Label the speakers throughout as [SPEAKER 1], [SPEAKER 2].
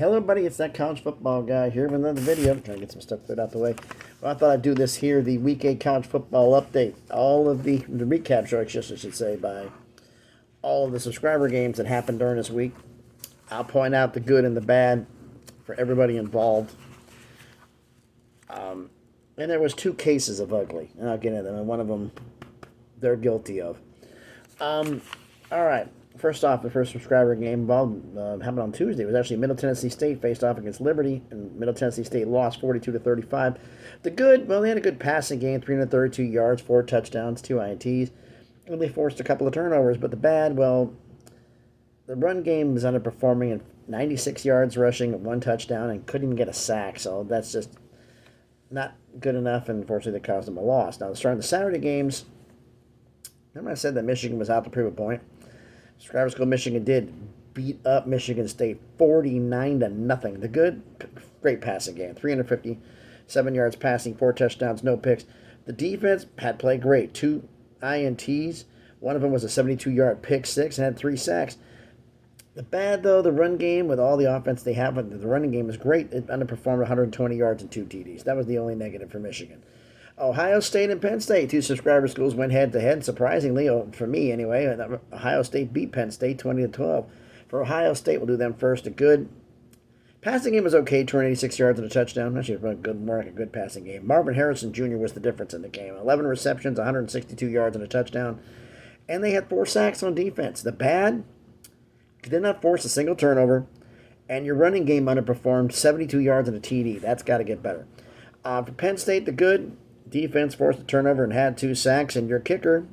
[SPEAKER 1] Hello, buddy. It's that college football guy here with another video. I'm trying to get some stuff cleared out the way. Well, I thought I'd do this here, the Week 8 college football update. All of the recap show, I should say, by all of the subscriber games that happened during this week. I'll point out the good and the bad for everybody involved. And there was two cases of ugly, and I'll get into them, and one of them they're guilty of. All right. First off, the first subscriber game involved happened on Tuesday. It was actually Middle Tennessee State faced off against Liberty, and Middle Tennessee State lost 42-35. The good, well, they had a good passing game, 332 yards, 4 touchdowns, 2 INTs, and they forced a couple of turnovers. But the bad, well, the run game was underperforming, and 96 yards rushing, 1 touchdown, and couldn't even get a sack. So that's just not good enough, and unfortunately, that caused them a loss. Now, starting the Saturday games, remember I said that Michigan was out to prove a point? Subscriber School Michigan did beat up Michigan State 49-0. The good, great passing game. 357 yards passing, 4 touchdowns, no picks. The defense had played great. 2 INTs. One of them was a 72-yard pick six and had 3 sacks. The bad, though, the run game with all the offense they have, the running game is great. It underperformed 120 yards and 2 TDs. That was the only negative for Michigan. Ohio State and Penn State, 2 subscriber schools, went head-to-head. Surprisingly, for me anyway, Ohio State beat Penn State 20-12. For Ohio State, we'll do them first. A good passing game was okay, 286 yards and a touchdown. Actually, it was more like a good passing game. Marvin Harrison Jr. was the difference in the game. 11 receptions, 162 yards and a touchdown. And they had 4 sacks on defense. The bad, did not force a single turnover. And your running game underperformed, 72 yards and a TD. That's got to get better. For Penn State, the good, defense forced a turnover and had 2 sacks, and your kicker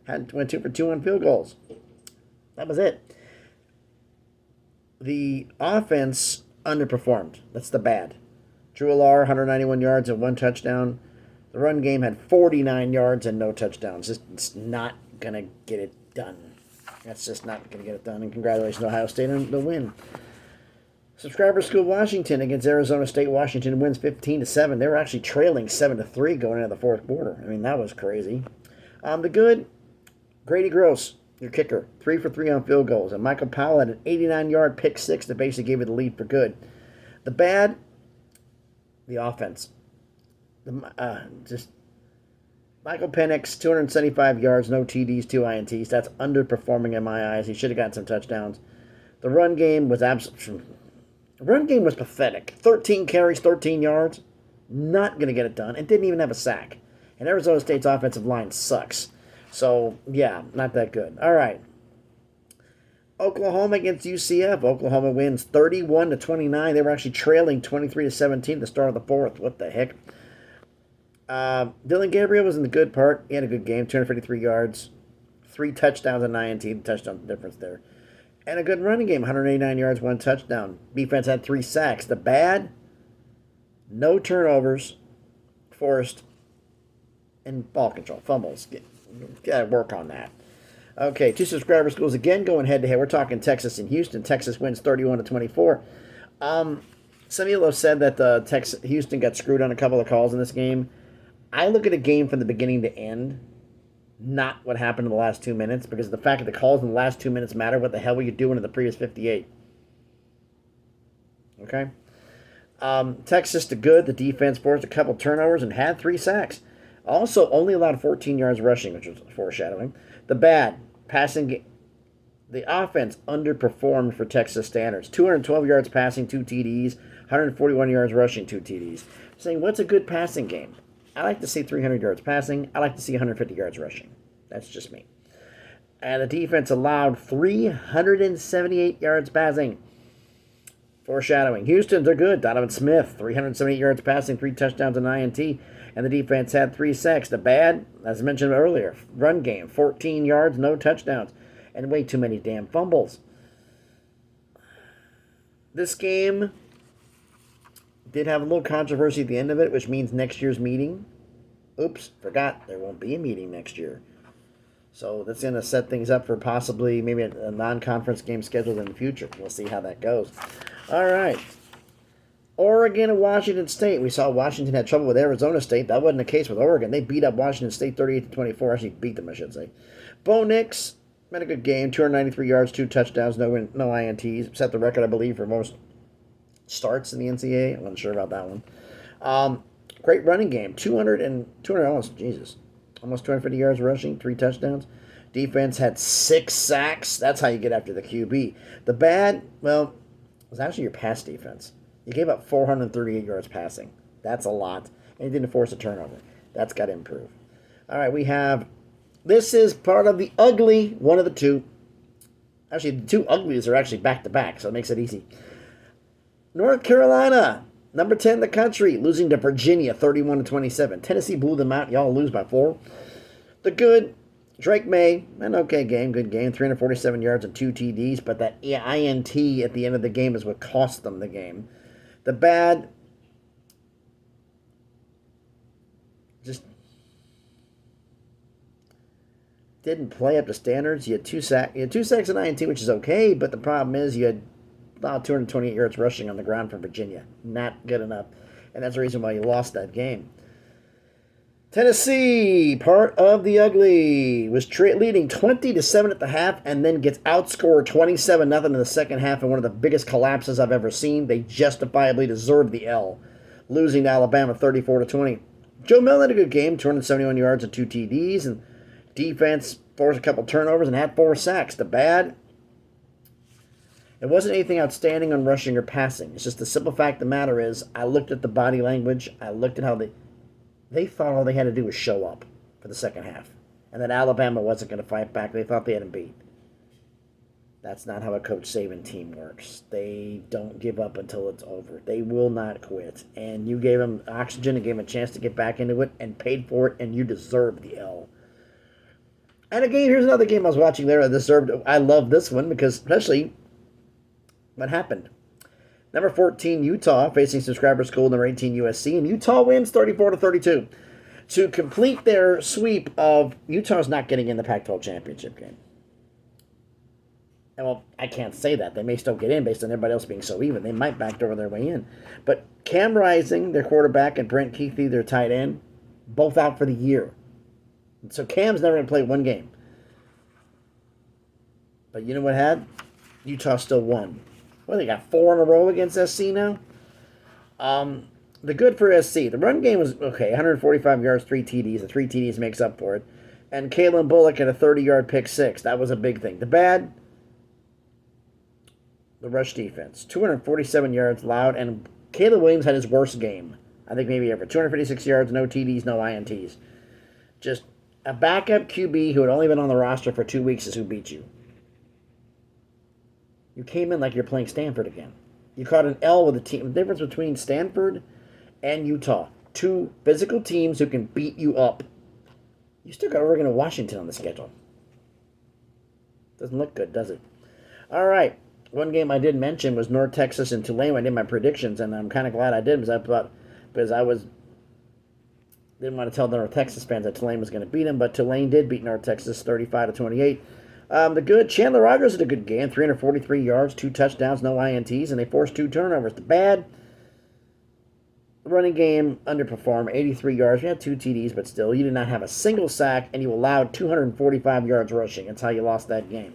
[SPEAKER 1] went 2 for 2 on field goals. That was it. The offense underperformed. That's the bad. Drew Alar, 191 yards and 1 touchdown. The run game had 49 yards and no touchdowns. It's not going to get it done. That's just not going to get it done. And congratulations to Ohio State on the win. Subscriber School Washington against Arizona State. Washington wins 15-7. They were actually trailing 7-3 going into the fourth quarter. I mean, that was crazy. The good, Grady Gross, your kicker, 3 for 3 on field goals. And Michael Powell had an 89-yard pick six that basically gave it the lead for good. The bad, the offense. Just Michael Penix, 275 yards, no TDs, 2 INTs. That's underperforming in my eyes. He should have gotten some touchdowns. The run game was pathetic. 13 carries, 13 yards. Not going to get it done. And didn't even have a sack. And Arizona State's offensive line sucks. So, yeah, not that good. All right. Oklahoma against UCF. Oklahoma wins 31-29. They were actually trailing 23-17 at the start of the fourth. What the heck? Dylan Gabriel was in the good part. He had a good game, 253 yards, 3 touchdowns and 9 INT. The touchdown difference there. And a good running game, 189 yards, 1 touchdown. Defense had 3 sacks. The bad, no turnovers forced, and ball control, fumbles. Got to work on that. Okay, 2 subscriber schools again going head-to-head. We're talking Texas and Houston. Texas wins 31-24. Some of you have said that Houston got screwed on a couple of calls in this game. I look at a game from the beginning to end, not what happened in the last 2 minutes, because the fact that the calls in the last 2 minutes matter. What the hell were you doing in the previous 58? Okay? Texas to good. The defense forced a couple turnovers and had 3 sacks. Also, only allowed 14 yards rushing, which was foreshadowing. The bad, passing game. The offense underperformed for Texas standards. 212 yards passing, 2 TDs. 141 yards rushing, 2 TDs. Saying, what's a good passing game? I like to see 300 yards passing. I like to see 150 yards rushing. That's just me. And the defense allowed 378 yards passing. Foreshadowing. Houston, they're good. Donovan Smith, 378 yards passing, 3 touchdowns and INT. And the defense had 3 sacks. The bad, as I mentioned earlier, run game, 14 yards, no touchdowns. And way too many damn fumbles. This game did have a little controversy at the end of it, which means next year's meeting. Oops, forgot. There won't be a meeting next year. So that's going to set things up for possibly maybe a non-conference game scheduled in the future. We'll see how that goes. All right. Oregon and Washington State. We saw Washington had trouble with Arizona State. That wasn't the case with Oregon. They beat up Washington State 38-24. Actually beat them, I should say. Bo Nix had a good game. 293 yards, 2 touchdowns, no INTs. Set the record, I believe, for most starts in the NCAA. I wasn't sure about that one. Great running game. 200 almost, Jesus. Almost 250 yards rushing, 3 touchdowns. Defense had 6 sacks. That's how you get after the QB. The bad, well, was actually your pass defense. You gave up 438 yards passing. That's a lot. And you didn't force a turnover. That's got to improve. All right, we have, this is part of the ugly, one of the two. Actually, the two uglies are actually back-to-back, so it makes it easy. North Carolina, number 10 in the country, losing to Virginia 31-27. Tennessee blew them out. Y'all lose by 4. The good, Drake May, an okay game, good game, 347 yards and 2 TDs, but that INT at the end of the game is what cost them the game. The bad, just didn't play up to standards. You had two sacks and INT, which is okay, but the problem is you had about 228 yards rushing on the ground from Virginia. Not good enough, and that's the reason why you lost that game. Tennessee, part of the ugly, was leading 20-7 at the half and then gets outscored 27-0 in the second half in one of the biggest collapses I've ever seen. They justifiably deserved the L, losing to Alabama 34-20. Joe Milton had a good game, 271 yards and 2 TDs, and defense forced a couple turnovers and had 4 sacks. The bad, it wasn't anything outstanding on rushing or passing. It's just the simple fact of the matter is I looked at the body language. I looked at how they thought all they had to do was show up for the second half. And that Alabama wasn't going to fight back. They thought they had him beat. That's not how a Coach Saban team works. They don't give up until it's over. They will not quit. And you gave them oxygen and gave them a chance to get back into it and paid for it, and you deserve the L. And again, here's another game I was watching there. I love this one because especially what happened. Number 14, Utah, facing subscriber school, number 18, USC, and Utah wins 34-32. To complete their sweep of Utah's not getting in the Pac-12 championship game. And well, I can't say that. They may still get in based on everybody else being so even. They might backdoor their way in. But Cam Rising, their quarterback, and Brent Keithley, their tight end, both out for the year. So Cam's never going to play one game. But you know what had? Utah still won. Well, they got 4 in a row against SC now. The good for SC, the run game was okay, 145 yards, 3 TDs. The 3 TDs makes up for it. And Kalen Bullock had a 30-yard pick 6. That was a big thing. The bad, the rush defense. 247 yards loud, and Caleb Williams had his worst game, I think maybe ever. 256 yards, no TDs, no INTs. Just a backup QB who had only been on the roster for 2 weeks is who beat you. You came in like you're playing Stanford again. You caught an L with a team. The difference between Stanford and Utah. 2 physical teams who can beat you up. You still got Oregon and Washington on the schedule. Doesn't look good, does it? All right. One game I did mention was North Texas and Tulane. I did my predictions, and I'm kind of glad I did because I didn't want to tell the North Texas fans that Tulane was going to beat them, but Tulane did beat North Texas 35-28. The good, Chandler Rogers had a good game, 343 yards, 2 touchdowns, no INTs, and they forced 2 turnovers. The bad, the running game underperformed, 83 yards. You had 2 TDs, but still, you did not have a single sack, and you allowed 245 yards rushing. That's how you lost that game.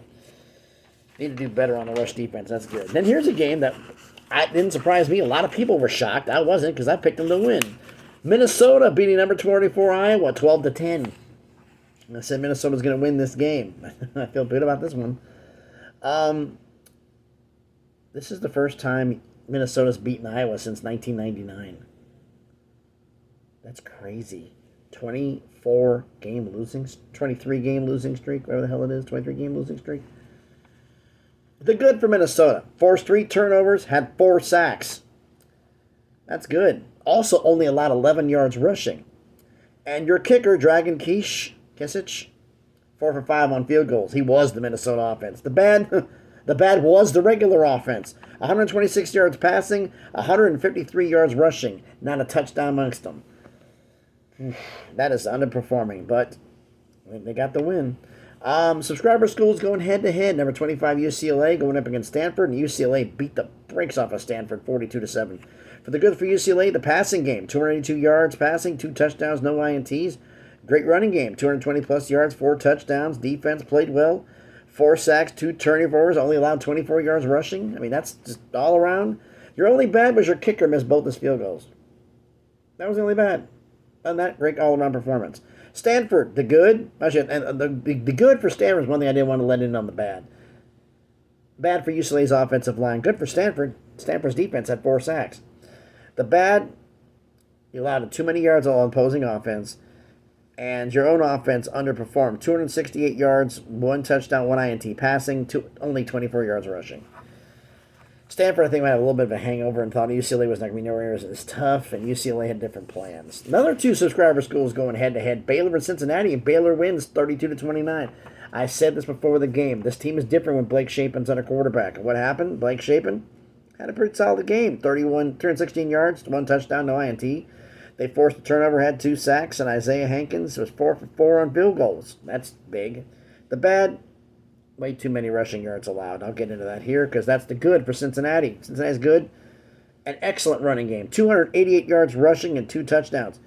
[SPEAKER 1] Need to do better on the rush defense. That's good. Then here's a game that didn't surprise me. A lot of people were shocked. I wasn't because I picked them to win. Minnesota beating number 24 Iowa 12-10. I said Minnesota's going to win this game. I feel good about this one. This is the first time Minnesota's beaten Iowa since 1999. That's crazy. 23-game losing streak, whatever the hell it is, 23-game losing streak. The good for Minnesota. Forced 3 turnovers, had 4 sacks. That's good. Also only allowed 11 yards rushing. And your kicker, Dragan Kisich, 4 for 5 on field goals. He was the Minnesota offense. The bad was the regular offense. 126 yards passing, 153 yards rushing. Not a touchdown amongst them. That is underperforming, but they got the win. Subscriber schools going head-to-head. Number 25 UCLA going up against Stanford, and UCLA beat the brakes off of Stanford 42-7. For the good for UCLA, the passing game, 282 yards passing, 2 touchdowns, no INTs. Great running game, 220-plus yards, 4 touchdowns. Defense played well, 4 sacks, 2 turnovers, only allowed 24 yards rushing. I mean, that's just all around. Your only bad was your kicker missed both his field goals. That was the only bad. And that great all-around performance. Stanford, the good. Actually, and the good for Stanford is one thing I didn't want to let in on the bad. Bad for UCLA's offensive line. Good for Stanford. Stanford's defense had 4 sacks. The bad, you allowed too many yards on opposing offense, and your own offense underperformed. 268 yards, 1 touchdown, 1 INT passing, only 24 yards rushing. Stanford, I think, might have a little bit of a hangover and thought UCLA was not going to be nowhere as tough, and UCLA had different plans. Another 2 subscriber schools going head-to-head. Baylor and Cincinnati, and Baylor wins 32-29. I said this before the game. This team is different when Blake Shapen's under quarterback. And what happened? Blake Shapen had a pretty solid game. 316 yards, 1 touchdown, no INT. They forced a turnover, had 2 sacks, and Isaiah Hankins was 4 for 4 on field goals. That's big. The bad, way too many rushing yards allowed. I'll get into that here because that's the good for Cincinnati. Cincinnati's good. An excellent running game. 288 yards rushing and 2 touchdowns.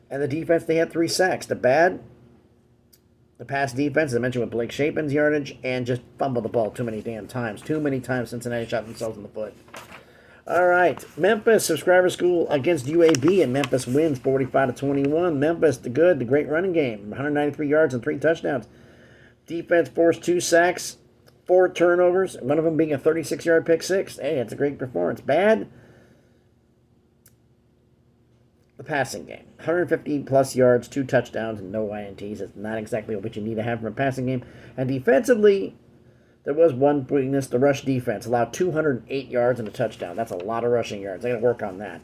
[SPEAKER 1] And the defense, they had 3 sacks. The bad, the pass defense, as I mentioned, with Blake Shapen's yardage, and just fumbled the ball too many damn times. Too many times Cincinnati shot themselves in the foot. All right, Memphis subscriber school against UAB, and Memphis wins 45-21. Memphis, the good, the great running game, 193 yards and 3 touchdowns. Defense forced 2 sacks, 4 turnovers, one of them being a 36-yard pick six. Hey, it's a great performance. Bad, the passing game, 150-plus yards, 2 touchdowns, and no INTs. That's not exactly what you need to have from a passing game. And defensively, there was one weakness. The rush defense allowed 208 yards and a touchdown. That's a lot of rushing yards. I got to work on that.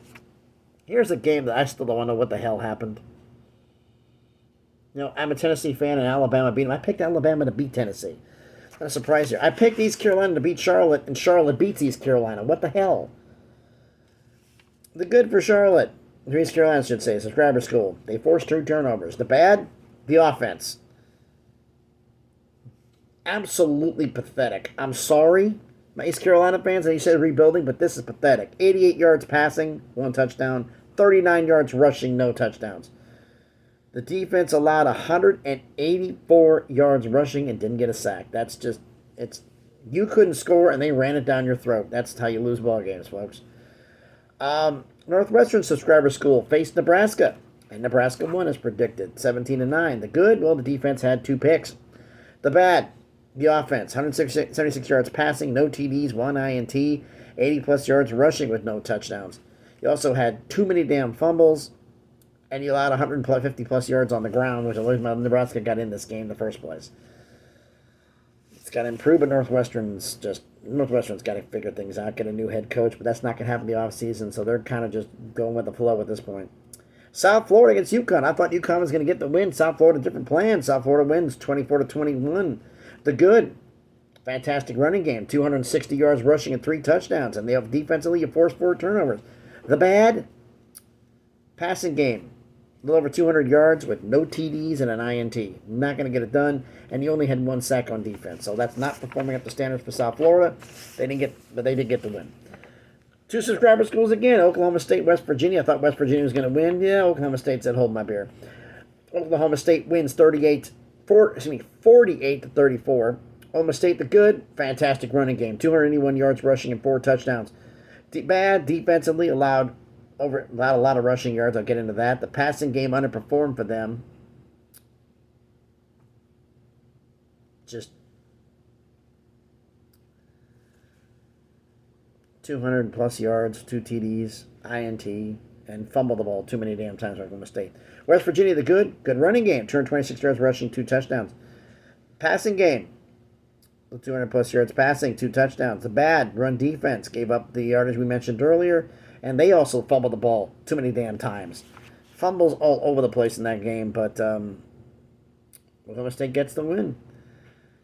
[SPEAKER 1] Here's a game that I still don't know what the hell happened. You know, I'm a Tennessee fan, and Alabama beat them. I picked Alabama to beat Tennessee. It's not a surprise here. I picked East Carolina to beat Charlotte, and Charlotte beats East Carolina. What the hell? The good for Charlotte, East Carolina should say, subscriber school. They forced 2 turnovers. The bad, the offense. Absolutely pathetic. I'm sorry, my East Carolina fans, and you said rebuilding, but this is pathetic. 88 yards passing, 1 touchdown. 39 yards rushing, no touchdowns. The defense allowed 184 yards rushing and didn't get a sack. That's just, you couldn't score and they ran it down your throat. That's how you lose ball games, folks. Northwestern subscriber school faced Nebraska, and Nebraska won as predicted, 17-9. The good, well, the defense had 2 picks. The bad, the offense, 176 yards passing, no TDs, 1 INT, 80-plus yards rushing with no touchdowns. You also had too many damn fumbles, and you allowed 150-plus yards on the ground, which always Nebraska got in this game in the first place. It's got to improve, but Northwestern's got to figure things out, get a new head coach, but that's not going to happen in the offseason, so they're kind of just going with the flow at this point. South Florida against UConn. I thought UConn was going to get the win. South Florida, different plan. South Florida wins 24-21. The good, fantastic running game, 260 yards rushing and 3 touchdowns, and they have defensively, you forced 4 turnovers. The bad, passing game, a little over 200 yards with no TDs and an INT. Not going to get it done, and you only had 1 sack on defense, so that's not performing up to standards for South Florida. They did get the win. 2 subscriber schools again, Oklahoma State, West Virginia. I thought West Virginia was going to win. Yeah, Oklahoma State said, hold my beer. Oklahoma State wins 48-34. Oklahoma State, the good, fantastic running game. 281 yards rushing and 4 touchdowns. Bad, defensively, allowed a lot of rushing yards. I'll get into that. The passing game underperformed for them. Just 200-plus yards, 2 TDs, INT, and fumbled the ball too many damn times for Oklahoma State. West Virginia, the good running game. 226 yards rushing, 2 touchdowns. Passing game, 200-plus yards passing, 2 touchdowns. The bad, run defense, gave up the yardage we mentioned earlier, and they also fumbled the ball too many damn times. Fumbles all over the place in that game, but Oklahoma State gets the win.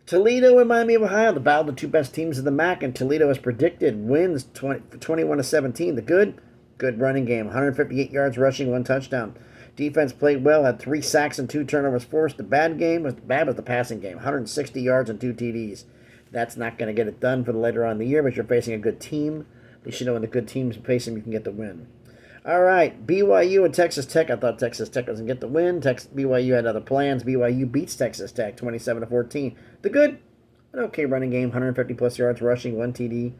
[SPEAKER 1] Toledo and Miami of Ohio, the battle of the 2 best teams in the MAC, and Toledo, as predicted, wins 21-17. The good running game, 158 yards rushing, 1 touchdown. Defense played well, had 3 sacks and 2 turnovers forced. The bad was the passing game, 160 yards and 2 TDs. That's not going to get it done for the later on in the year, but you're facing a good team. At least you know when the good teams face them, you can get the win. All right, BYU and Texas Tech. I thought Texas Tech doesn't get the win. BYU had other plans. BYU beats Texas Tech 27-14. The good, an okay running game, 150-plus yards rushing, 1 TD.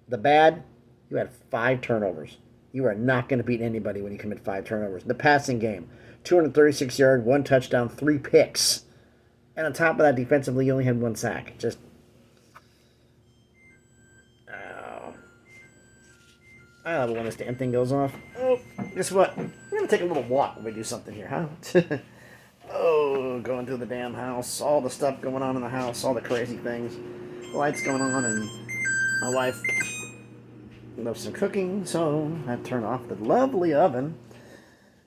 [SPEAKER 1] The bad, You had 5 turnovers. You are not going to beat anybody when you commit 5 turnovers. The passing game, 236 yards, 1 touchdown, 3 picks. And on top of that, defensively, you only had 1 sack. Just, I love it when this damn thing goes off. Oh, guess what? We're going to take a little walk when we do something here, huh? Oh, going through the damn house. All the stuff going on in the house. All the crazy things. The lights going on, and my wife loves some cooking, so I turned off the lovely oven.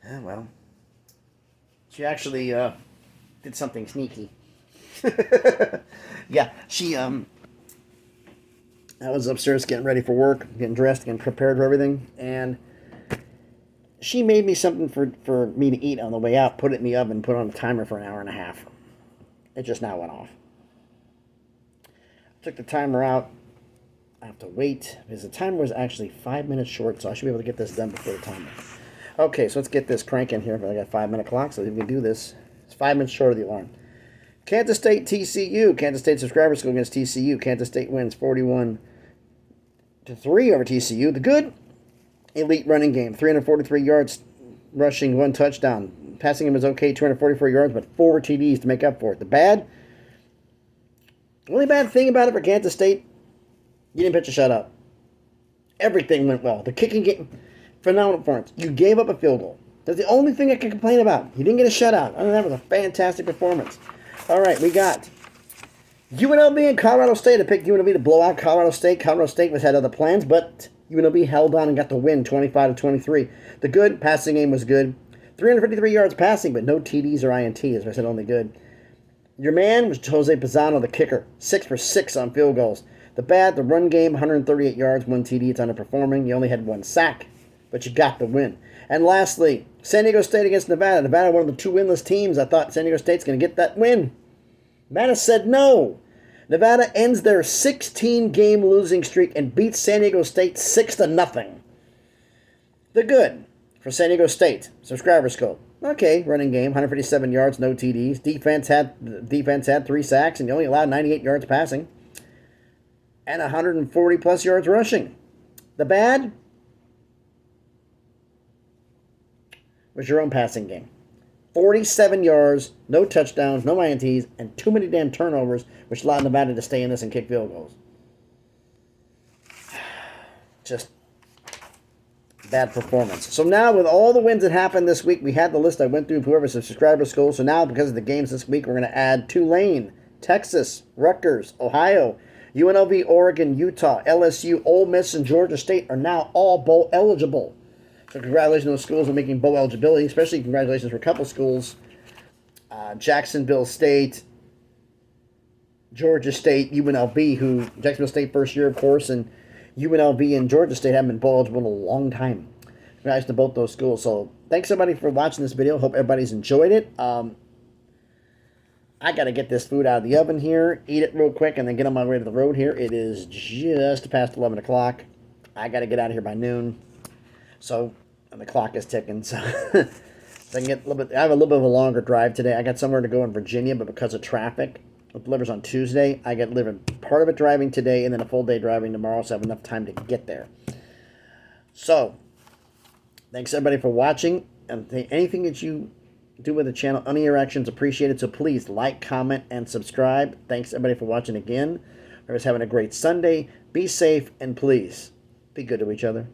[SPEAKER 1] Yeah, well, she actually did something sneaky. Yeah, she I was upstairs getting ready for work, getting dressed, getting prepared for everything, and she made me something for me to eat on the way out, put it in the oven, put it on a timer for an hour and a half. It just now went off. Took the timer out. I have to wait, because the timer was actually 5 minutes short, so I should be able to get this done before the timer. Okay, so let's get this cranking here. I got a 5-minute clock, so we can do this. It's 5 minutes short of the alarm. Kansas State, TCU. Kansas State subscriber school against TCU. Kansas State wins 41-3 over TCU. The good, elite running game. 343 yards rushing, 1 touchdown. Passing game was okay, 244 yards, but 4 TDs to make up for it. The bad, the only bad thing about it for Kansas State, you didn't pitch a shutout. Everything went well. The kicking game, phenomenal performance. You gave up a field goal. That's the only thing I can complain about. You didn't get a shutout. I mean, that was a fantastic performance. All right, we got UNLV and Colorado State. I picked UNLV to blow out Colorado State. Colorado State had other plans, but UNLV held on and got the win, 25-23. The good, passing game was good. 353 yards passing, but no TDs or INTs, as I said, only good. Your man was Jose Pisano, the kicker, 6 for 6 on field goals. The bad, the run game, 138 yards, 1 TD. It's underperforming. You only had 1 sack, but you got the win. And lastly, San Diego State against Nevada. Nevada, one of the 2 winless teams. I thought San Diego State's going to get that win. Nevada said no. Nevada ends their 16-game losing streak and beats San Diego State 6-0. The good for San Diego State. Subscriber scope. Okay, running game, 157 yards, no TDs. Defense had 3 sacks, and you only allowed 98 yards passing. And 140-plus yards rushing. The bad was your own passing game. 47 yards, no touchdowns, no INTs, and too many damn turnovers, which allowed Nevada to stay in this and kick field goals. Just bad performance. So now, with all the wins that happened this week, we had the list I went through of whoever's a subscriber school. So now, because of the games this week, we're going to add Tulane, Texas, Rutgers, Ohio, UNLV, Oregon, Utah, LSU, Ole Miss, and Georgia State are now all bowl eligible. So congratulations to those schools on making bowl eligibility, especially congratulations for a couple schools. Jacksonville State, Georgia State, UNLV, who Jacksonville State first year, of course, and UNLV and Georgia State haven't been bowl eligible in a long time. Congrats to both those schools. So thanks everybody for watching this video. Hope everybody's enjoyed it. I got to get this food out of the oven here, eat it real quick, and then get on my way to the road here. It is just past 11 o'clock. I got to get out of here by noon. So, and the clock is ticking, so I can get a little bit. I have a little bit of a longer drive today. I got somewhere to go in Virginia, but because of traffic, it delivers on Tuesday. I get living part of it driving today, and then a full day driving tomorrow, so I have enough time to get there. So, thanks everybody for watching, and anything that you do with the channel, any interactions appreciated. So please like, comment, and subscribe. Thanks everybody for watching again. Everybody's having a great Sunday. Be safe, and please be good to each other.